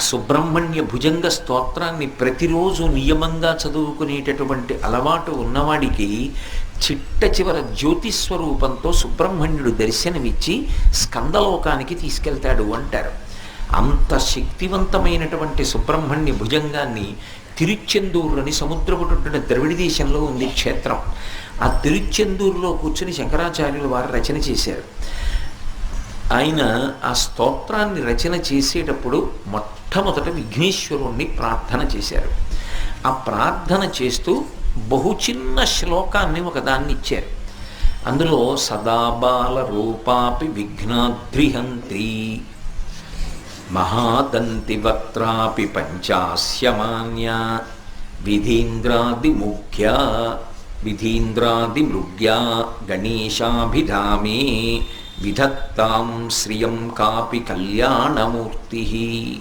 సుబ్రహ్మణ్య భుజంగ స్తోత్రాన్ని ప్రతిరోజు నియమంగా చదువుకునేటటువంటి అలవాటు ఉన్నవాడికి చిట్ట చివర జ్యోతిస్వరూపంతో సుబ్రహ్మణ్యుడు దర్శనమిచ్చి స్కందలోకానికి తీసుకెళ్తాడు అంటారు. అంత శక్తివంతమైనటువంటి సుబ్రహ్మణ్య భుజంగాన్ని తిరుచెందూరు అని సముద్రపుటున్న ద్రవిడ దేశంలో ఉంది క్షేత్రం. ఆ తిరుచెందూరులో కూర్చుని శంకరాచార్యులు వారు రచన చేశారు. ఆయన ఆ స్తోత్రాన్ని రచన చేసేటప్పుడు మొట్టమొదట విఘ్నేశ్వరుణ్ణి ప్రార్థన చేశారు. ఆ ప్రార్థన చేస్తూ బహు చిన్న శ్లోకాన్ని ఒకదాన్ని ఇచ్చారు. అందులో సదాబాల రూపాపి విఘ్నాద్రిహంత్రి మహాదంతి వక్త్రాపి పంచాస్యమాన్య విధీంద్రాదిముఖ్య విధీంద్రాదిమృగ్యా గణేశాభిధామే విధత్తాం శ్రియం కాపి కళ్యాణమూర్తి.